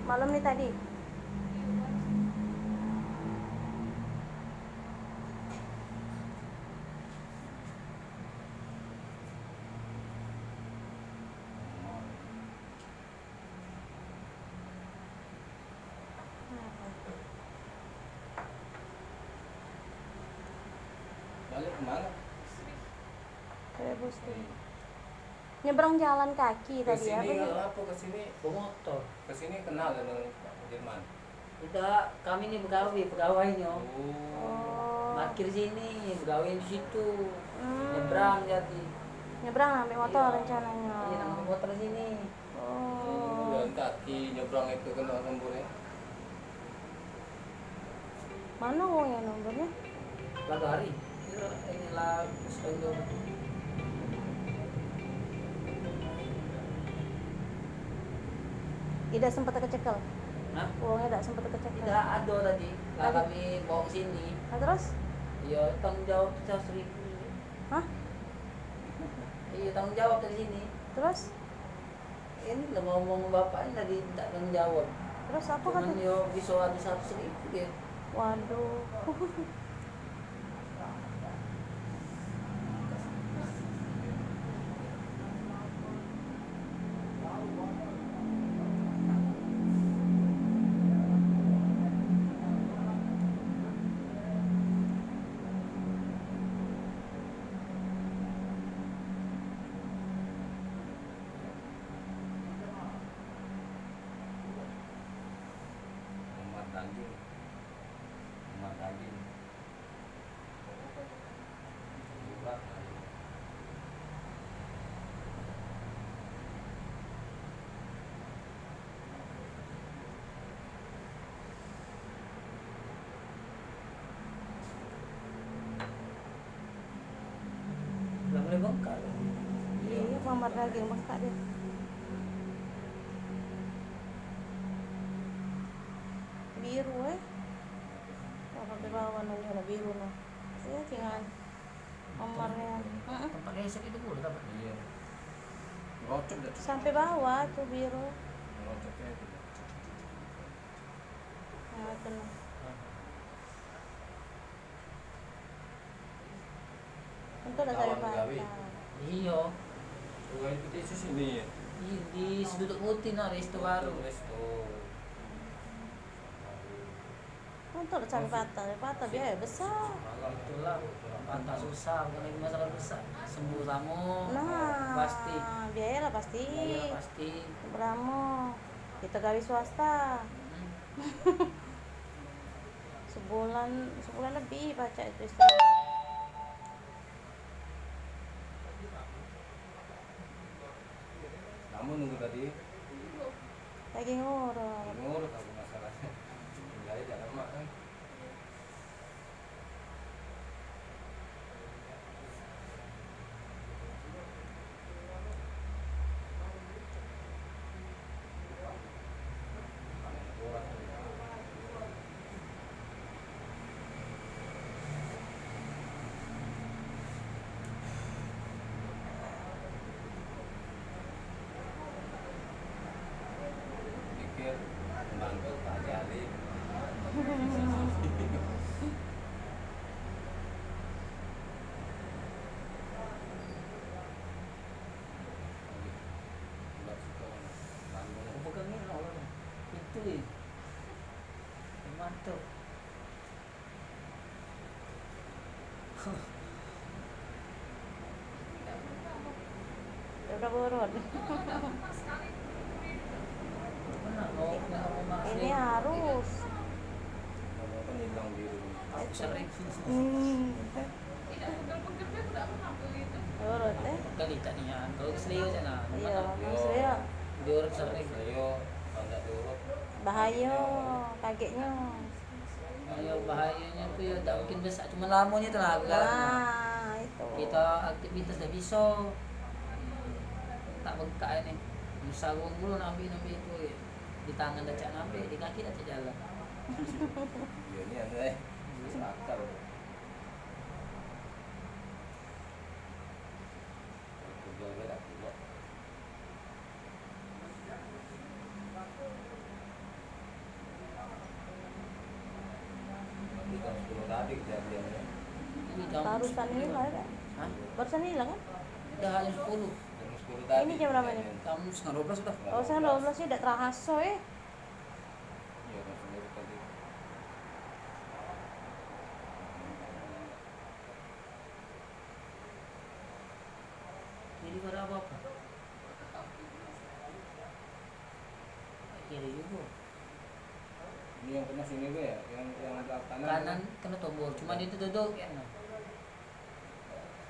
Malam nih tadi. Balik kemana? Terus nyebrang jalan kaki tadi ya. Kesini apa kesini? Pemotor. Kesini kenal dengan Jerman. Udah kami nih pegawainya. Oh. Parkir sini, pegawai di situ. Nyebrang jadi. Nyebrang ambil motor Iya. rencananya. Iya, ngambil motor sini. Oh. Jalan kaki nyebrang itu kena lemburnya. Mana uangnya nomornya? Lagari. Inilah Sendo. Tidak sempat kecekel. Hah? Uangnya tidak sempat kecekel. Tidak ada tadi. Lah Tadi? kami bawa ke sini. Nah, terus? Iya, tanggung jawab 100.000. Hah? Iya, tanggung jawab dari sini. Terus? Ini lah ngomong bapak ini tadi tidak tanggung jawab. Terus apa Cuman kata? yo bisa ada 100.000 dia. Waduh. Muhammad Dandim. Muhammad Dandim. Burak. Udah mulai bengkak. Iya, Muhammad lagi bengkak dia. Biru kalau di bawah nunggu ada biru nah. Iya tinggal nomornya. Tempat esek itu boleh dapat. Iya. Rocok dah. Sampai bawah tuh biru. Rocoknya itu. Nah, itu nah. Itu udah Kawan sampai gawe. patah. Iya. Bukan itu di sini ya. Di Sudut Mutin ada resto baru. Resto. Itu udah sampai patah biaya besar. Itulah patah susah, bukan lagi masalah besar. Sembuh kamu. Nah, Pasti. biaya lah pasti. Iya pasti. Beramo. Kita gawe swasta. sebulan lebih baca itu istirahat. Kamu nunggu tadi. Lagi ngurut. Ngurut aku masalahnya. Tinggal aja lama kan. Pikir bantu Pak Jali. Aku pegang ini loh. Itu nih. Mantap. Ya udah ngurut. Benar loh, Ini harus. Kalau kan hilang biru. aku sering. Ngurut Kali tadinya kalau serius ya nah. Iya, maksudnya Diurut sering. Saya kalau nggak diurut. bahaya kagetnya. Ayo bahayanya tuh ya tak mungkin besar, cuma lamanya tenaga. Nah, itu. Kita aktivitas dah bisa. Tak bengkak ini. Musawung dulu nabi itu ya. Di tangan dah cak nabi, di kaki dah cak jalan. Iya ini ada akar. Kerja beda. tadi kejadiannya. Ini jam Barusan ini 10. nggak ada. Hah? Barusan hilang kan? Udah jam 10. Jam 10 tadi. Ini jam berapa ini? Jam setengah 12 udah. Oh, saya 12 sih udah terasa Iya, jam 10 tadi. Jadi gak ada apa-apa. Kiri juga. Ini yang kena sini gue ya, yang belakang Kanan kena tombol, cuma dia itu duduk ya. Nah.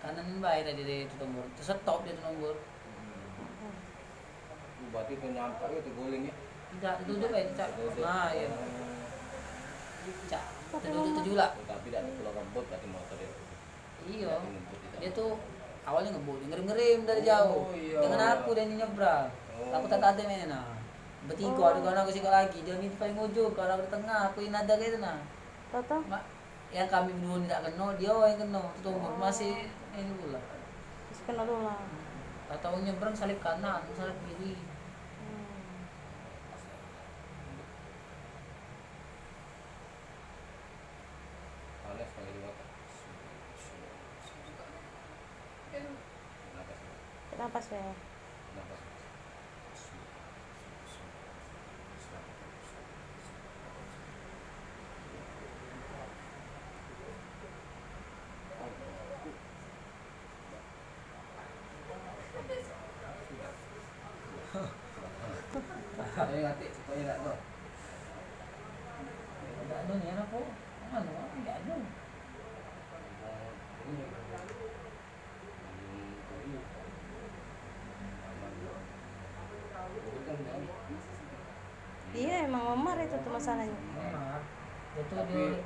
Kanan baik tadi dia itu tombol. Terus stop dia itu tombol. Berarti penyampak itu guling ya. Tidak duduk aja, Cak. Duduk. Nah, iya. Cak. Duduk tujuh lah. Oh, tapi tidak pulau kebut berarti motor itu. Iya. Berarti ngebut itu. Dia tuh awalnya ngebut, ngerim-ngerim dari jauh. Oh, iya. Dengan aku dan nyebrang. Oh. Aku tak ada mana. Bertiga ada kawan aku sikit lagi. Dia ni paling ujung, kawan aku di tengah, aku yang ada gitu nah. Toto. Yang kami berdua ni tak kena, dia yang kena. Itu tombol masih ini pula. Masih kena dulu lah. Atau nyebrang salip kanan, salip kiri. Panas sekali di motor. Napas. Kenapa sih? Napas. Saya ngerti, supaya enggak tahu. Enggak ada ni aku. Mana? Enggak ada. Iya emang memar itu tuh masalahnya. Memang. Betul Tapi- dia itu